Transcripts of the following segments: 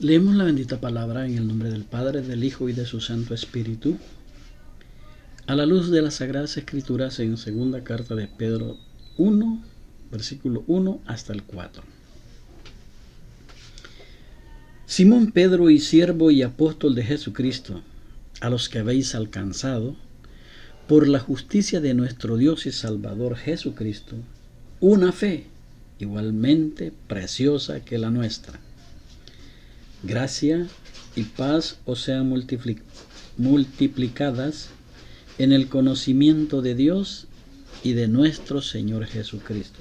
Leemos la bendita palabra en el nombre del Padre, del Hijo y de su Santo Espíritu, a la luz de las Sagradas Escrituras en segunda carta de Pedro 1, versículo 1 hasta el 4. Simón Pedro y siervo y apóstol de Jesucristo, a los que habéis alcanzado, por la justicia de nuestro Dios y Salvador Jesucristo, una fe igualmente preciosa que la nuestra. Gracia y paz os sean multiplicadas en el conocimiento de Dios y de nuestro Señor Jesucristo.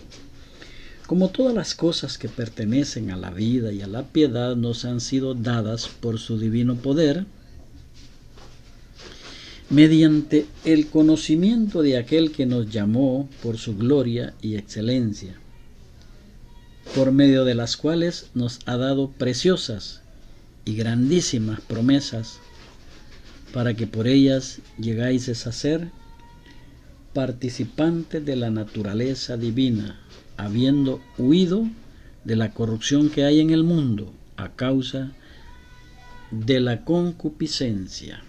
Como todas las cosas que pertenecen a la vida y a la piedad nos han sido dadas por su divino poder, mediante el conocimiento de aquel que nos llamó por su gloria y excelencia, por medio de las cuales nos ha dado preciosas y grandísimas promesas, para que por ellas llegáis a ser participantes de la naturaleza divina, habiendo huido de la corrupción que hay en el mundo a causa de la concupiscencia.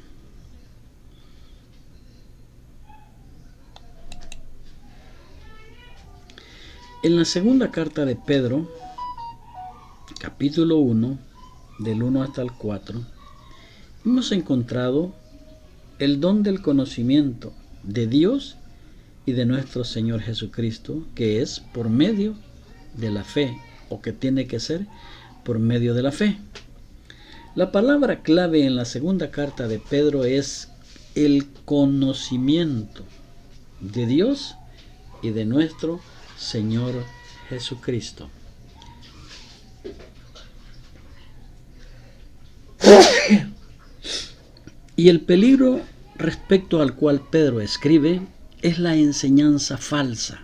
En la segunda carta de Pedro, capítulo 1, del 1 hasta el 4, hemos encontrado el don del conocimiento de Dios y de nuestro Señor Jesucristo, que es por medio de la fe, o que tiene que ser por medio de la fe. La palabra clave en la segunda carta de Pedro es el conocimiento de Dios y de nuestro Señor Jesucristo. Y el peligro respecto al cual Pedro escribe es la enseñanza falsa.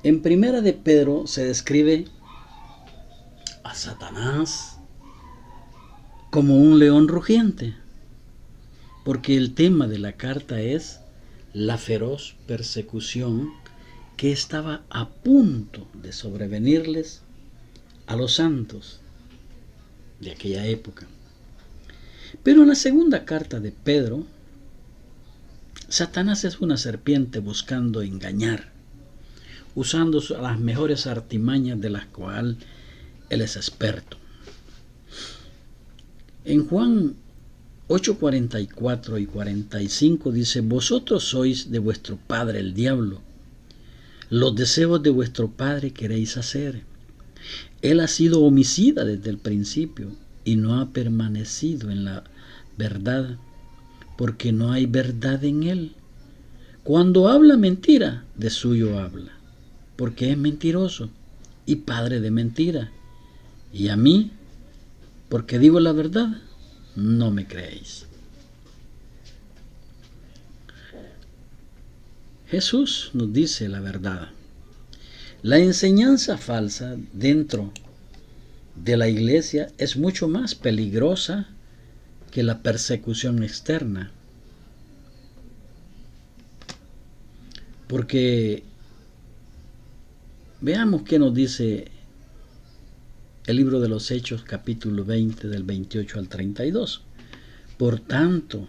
En primera de Pedro se describe a Satanás como un león rugiente, porque el tema de la carta es la feroz persecución que estaba a punto de sobrevenirles a los santos de aquella época. Pero en la segunda carta de Pedro, Satanás es una serpiente buscando engañar, usando las mejores artimañas de las cuales él es experto. En Juan 8:44 y 45 dice: vosotros sois de vuestro padre el diablo, los deseos de vuestro padre queréis hacer. Él ha sido homicida desde el principio y no ha permanecido en la verdad, porque no hay verdad en él. Cuando habla mentira, de suyo habla, porque es mentiroso y padre de mentira. Y a mí, porque digo la verdad, no me creéis. Jesús nos dice la verdad. La enseñanza falsa dentro de la iglesia es mucho más peligrosa que la persecución externa, porque veamos qué nos dice el libro de los Hechos, capítulo 20, del 28 al 32. Por tanto,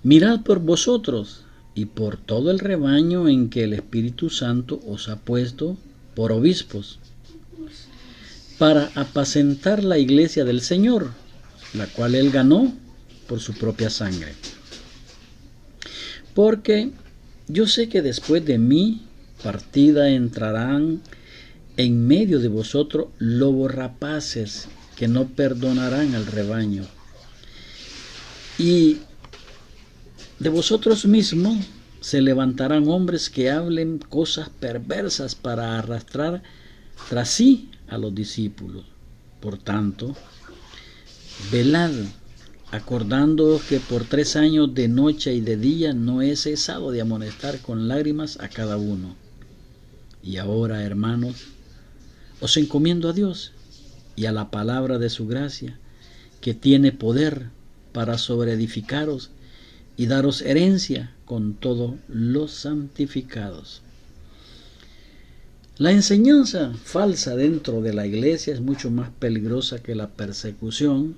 mirad por vosotros y por todo el rebaño en que el Espíritu Santo os ha puesto por obispos, para apacentar la iglesia del Señor, la cual él ganó por su propia sangre. Porque yo sé que después de mi partida entrarán en medio de vosotros lobos rapaces que no perdonarán al rebaño. Y de vosotros mismos se levantarán hombres que hablen cosas perversas para arrastrar tras sí a los discípulos. Por tanto, velad, acordándoos que por 3 años de noche y de día no he cesado de amonestar con lágrimas a cada uno. Y ahora, hermanos, os encomiendo a Dios y a la palabra de su gracia, que tiene poder para sobreedificaros y daros herencia con todos los santificados. La enseñanza falsa dentro de la iglesia es mucho más peligrosa que la persecución.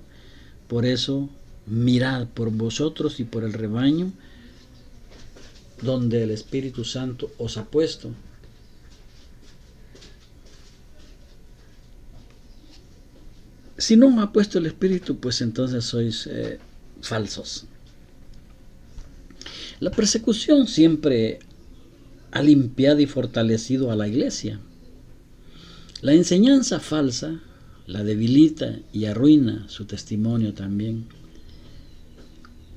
Por eso, mirad por vosotros y por el rebaño donde el Espíritu Santo os ha puesto. Si no os ha puesto el Espíritu, pues entonces sois falsos. La persecución siempre ha limpiado y fortalecido a la iglesia. La enseñanza falsa la debilita y arruina su testimonio también.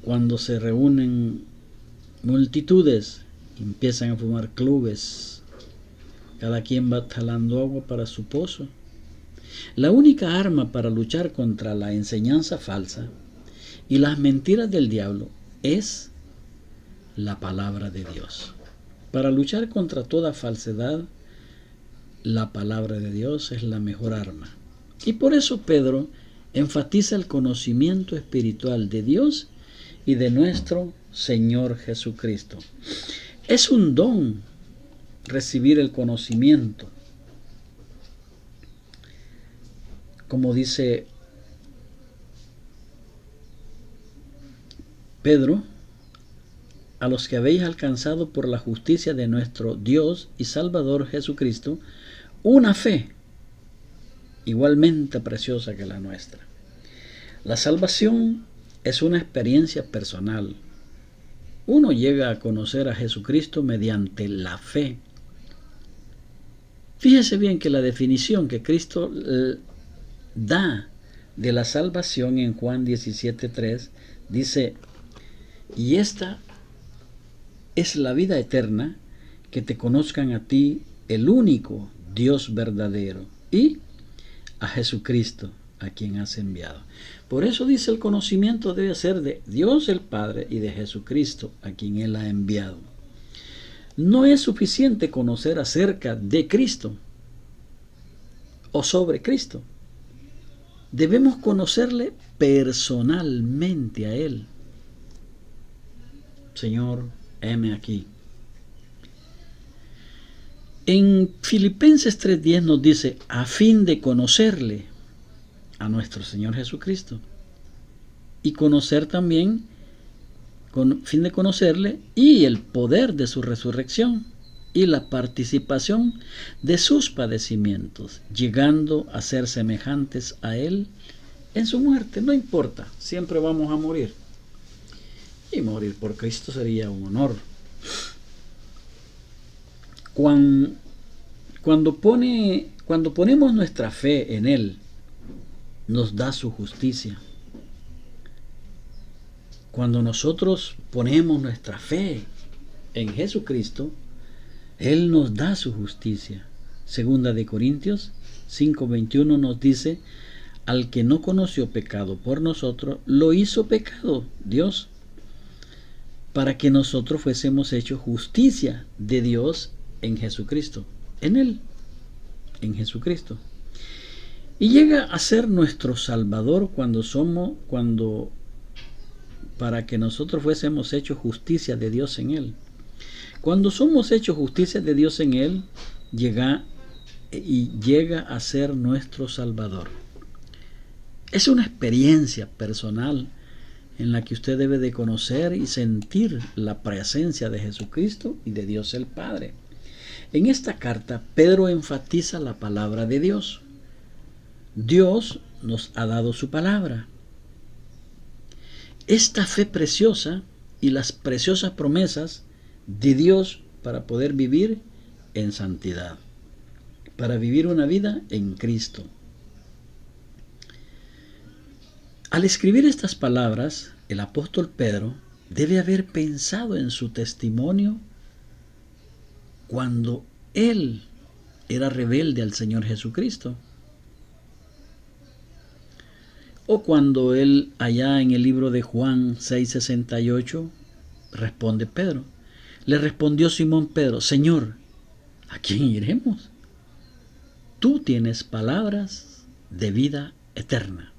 Cuando se reúnen multitudes, empiezan a formar clubes, cada quien va jalando agua para su pozo. La única arma para luchar contra la enseñanza falsa y las mentiras del diablo es la palabra de Dios. Para luchar contra toda falsedad, la palabra de Dios es la mejor arma. Y por eso Pedro enfatiza el conocimiento espiritual de Dios y de nuestro Señor Jesucristo. Es un don recibir el conocimiento. Como dice Pedro, a los que habéis alcanzado por la justicia de nuestro Dios y Salvador Jesucristo, una fe igualmente preciosa que la nuestra. La salvación es una experiencia personal. Uno llega a conocer a Jesucristo mediante la fe. Fíjese bien que la definición que Cristo da de la salvación en Juan 17:3 dice: y esta es la vida eterna, que te conozcan a ti, el único Dios verdadero, y a Jesucristo, a quien has enviado. Por eso dice, el conocimiento debe ser de Dios el Padre y de Jesucristo, a quien Él ha enviado. No es suficiente conocer acerca de Cristo o sobre Cristo. Debemos conocerle personalmente a Él. Señor, heme aquí. En Filipenses 3:10 nos dice, a fin de conocerle, a nuestro Señor Jesucristo, y conocer también, con fin de conocerle, y el poder de su resurrección, y la participación de sus padecimientos, llegando a ser semejantes a Él en su muerte. No importa, siempre vamos a morir. Y morir por Cristo sería un honor. Cuando ponemos nuestra fe en Él, nos da su justicia. Cuando nosotros ponemos nuestra fe en Jesucristo, Él nos da su justicia. Segunda de Corintios 5:21 nos dice, al que no conoció pecado por nosotros, lo hizo pecado Dios, para que nosotros fuésemos hechos justicia de Dios en Jesucristo, en Él, en Jesucristo. Y llega a ser nuestro Salvador para que nosotros fuésemos hechos justicia de Dios en Él. Cuando somos hechos justicia de Dios en Él, llega a ser nuestro Salvador. Es una experiencia personal en la que usted debe de conocer y sentir la presencia de Jesucristo y de Dios el Padre. En esta carta, Pedro enfatiza la palabra de Dios. Dios nos ha dado su palabra. Esta fe preciosa y las preciosas promesas de Dios para poder vivir en santidad, para vivir una vida en Cristo. Al escribir estas palabras, el apóstol Pedro debe haber pensado en su testimonio cuando él era rebelde al Señor Jesucristo. O cuando él, allá en el libro de Juan 6:68, responde Pedro. Le respondió Simón Pedro, Señor, ¿a quién iremos? Tú tienes palabras de vida eterna.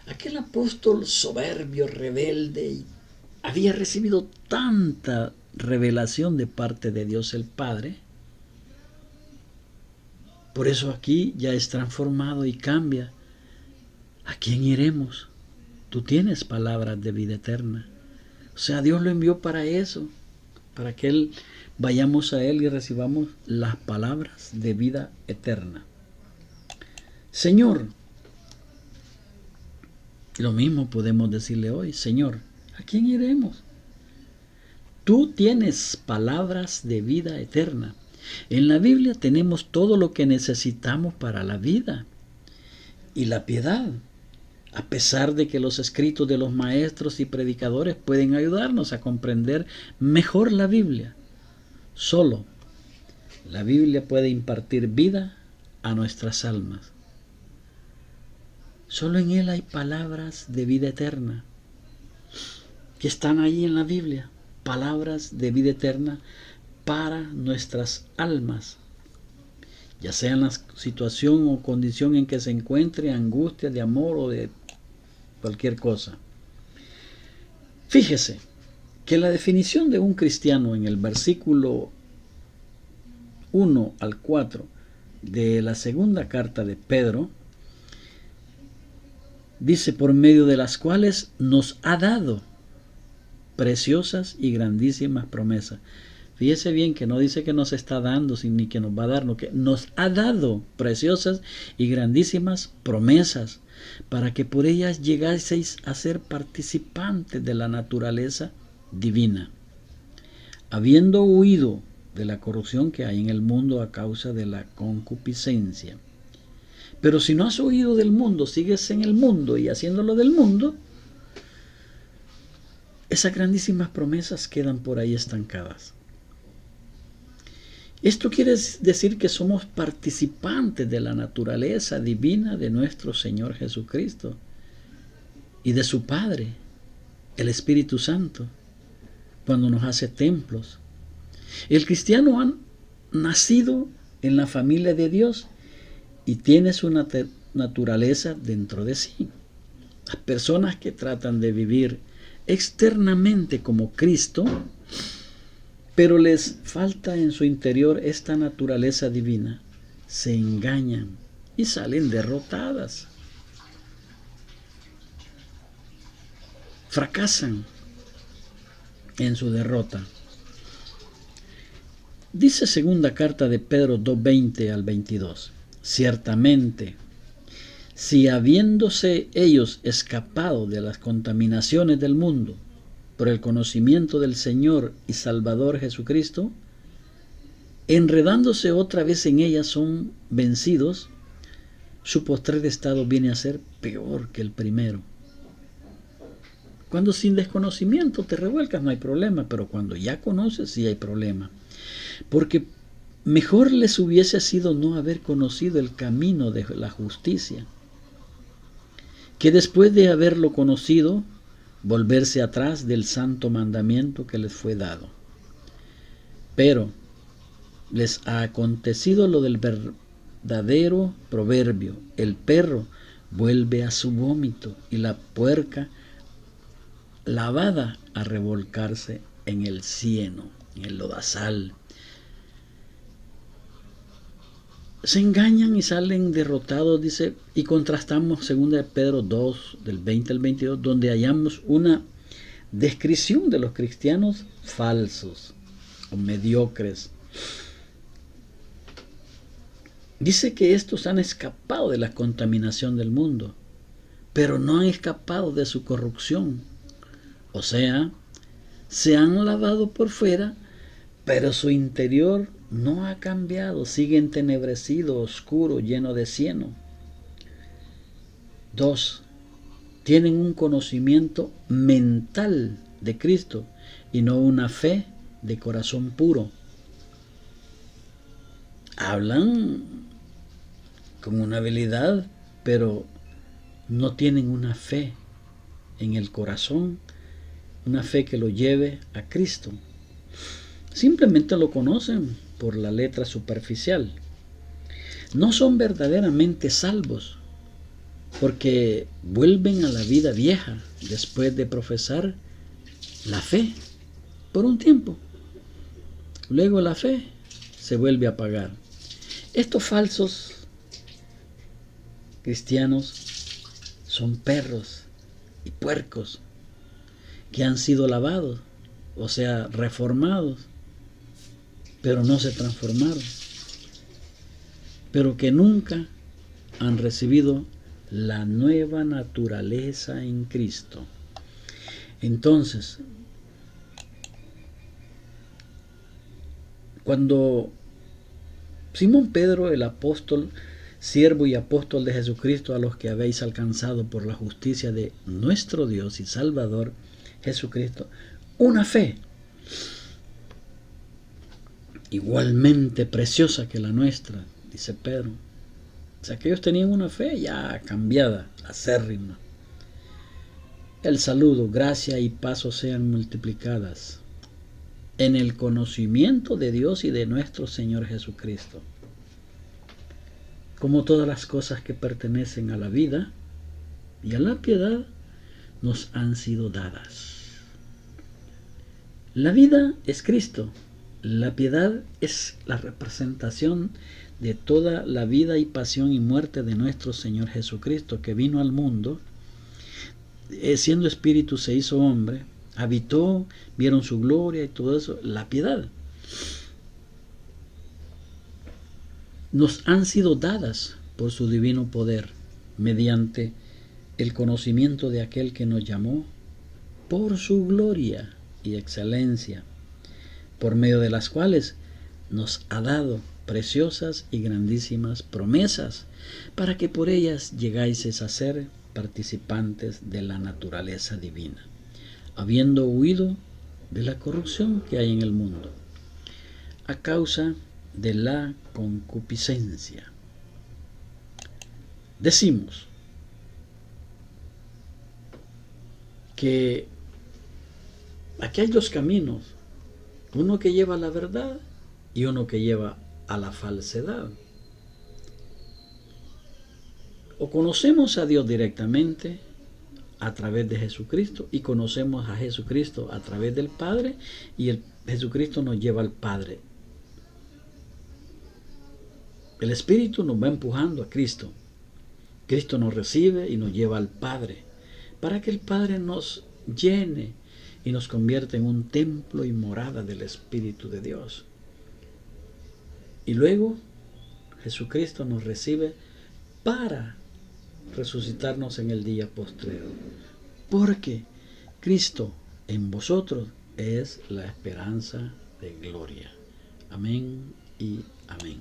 Aquel apóstol soberbio, rebelde, había recibido tanta revelación de parte de Dios el Padre, Por eso aquí ya es transformado y cambia. ¿A quién iremos? Tú tienes palabras de vida eterna. O sea, Dios lo envió para eso, para que vayamos a Él y recibamos las palabras de vida eterna. Señor, lo mismo podemos decirle hoy, Señor, ¿a quién iremos? Tú tienes palabras de vida eterna. En la Biblia tenemos todo lo que necesitamos para la vida y la piedad. A pesar de que los escritos de los maestros y predicadores pueden ayudarnos a comprender mejor la Biblia, solo la Biblia puede impartir vida a nuestras almas. Solo en Él hay palabras de vida eterna que están ahí en la Biblia, palabras de vida eterna para nuestras almas, ya sea en la situación o condición en que se encuentre, angustia, de amor o de cualquier cosa. Fíjese que la definición de un cristiano en el versículo 1 al 4 de la segunda carta de Pedro dice: por medio de las cuales nos ha dado preciosas y grandísimas promesas. Fíjese bien que no dice que nos está dando ni que nos va a dar, no, que nos ha dado preciosas y grandísimas promesas, para que por ellas llegaseis a ser participantes de la naturaleza divina, habiendo huido de la corrupción que hay en el mundo a causa de la concupiscencia. Pero si no has huido del mundo, sigues en el mundo y haciéndolo del mundo, esas grandísimas promesas quedan por ahí estancadas. Esto quiere decir que somos participantes de la naturaleza divina de nuestro Señor Jesucristo y de su Padre, el Espíritu Santo, cuando nos hace templos. El cristiano ha nacido en la familia de Dios y tiene su naturaleza dentro de sí. Las personas que tratan de vivir externamente como Cristo, pero les falta en su interior esta naturaleza divina, se engañan y salen derrotadas. Fracasan en su derrota. Dice segunda carta de Pedro 2:20 al 22. Ciertamente, si habiéndose ellos escapado de las contaminaciones del mundo por el conocimiento del Señor y Salvador Jesucristo, enredándose otra vez en ellas son vencidos, su postrer estado viene a ser peor que el primero. Cuando sin desconocimiento te revuelcas no hay problema, pero cuando ya conoces sí hay problema. Porque mejor les hubiese sido no haber conocido el camino de la justicia, que después de haberlo conocido, volverse atrás del santo mandamiento que les fue dado. Pero les ha acontecido lo del verdadero proverbio: el perro vuelve a su vómito y la puerca lavada a revolcarse en el cieno, en el lodazal. Se engañan y salen derrotados, dice, y contrastamos 2 Pedro 2, del 20 al 22, donde hallamos una descripción de los cristianos falsos o mediocres. Dice que estos han escapado de la contaminación del mundo, pero no han escapado de su corrupción. O sea, se han lavado por fuera, pero su interior no ha cambiado, sigue entenebrecido, oscuro, lleno de cieno. 2. Tienen un conocimiento mental de Cristo y no una fe de corazón puro. Hablan con una habilidad, pero no tienen una fe en el corazón, una fe que lo lleve a Cristo. Simplemente lo conocen por la letra superficial. No son verdaderamente salvos, porque vuelven a la vida vieja después de profesar la fe por un tiempo. Luego la fe se vuelve a apagar. Estos falsos cristianos son perros y puercos que han sido lavados, o sea, reformados, pero no se transformaron, pero que nunca han recibido la nueva naturaleza en Cristo. Entonces, cuando Simón Pedro, el apóstol, siervo y apóstol de Jesucristo, a los que habéis alcanzado por la justicia de nuestro Dios y Salvador Jesucristo, una fe igualmente preciosa que la nuestra, dice Pedro. O sea, que ellos tenían una fe ya cambiada, acérrima. El saludo, gracia y paz sean multiplicadas en el conocimiento de Dios y de nuestro Señor Jesucristo. Como todas las cosas que pertenecen a la vida y a la piedad nos han sido dadas. La vida es Cristo. La piedad es la representación de toda la vida y pasión y muerte de nuestro Señor Jesucristo, que vino al mundo, siendo espíritu se hizo hombre, habitó, vieron su gloria y todo eso. La piedad nos han sido dadas por su divino poder, mediante el conocimiento de aquel que nos llamó por su gloria y excelencia, por medio de las cuales nos ha dado preciosas y grandísimas promesas, para que por ellas llegáis a ser participantes de la naturaleza divina, habiendo huido de la corrupción que hay en el mundo, a causa de la concupiscencia. Decimos que aquí hay dos caminos, uno que lleva a la verdad y uno que lleva a la falsedad. O conocemos a Dios directamente a través de Jesucristo, y conocemos a Jesucristo a través del Padre, y Jesucristo nos lleva al Padre. El Espíritu nos va empujando a Cristo. Cristo nos recibe y nos lleva al Padre, para que el Padre nos llene y nos convierta en un templo y morada del Espíritu de Dios. Y luego Jesucristo nos recibe para resucitarnos en el día postrero, porque Cristo en vosotros es la esperanza de gloria. Amén y amén.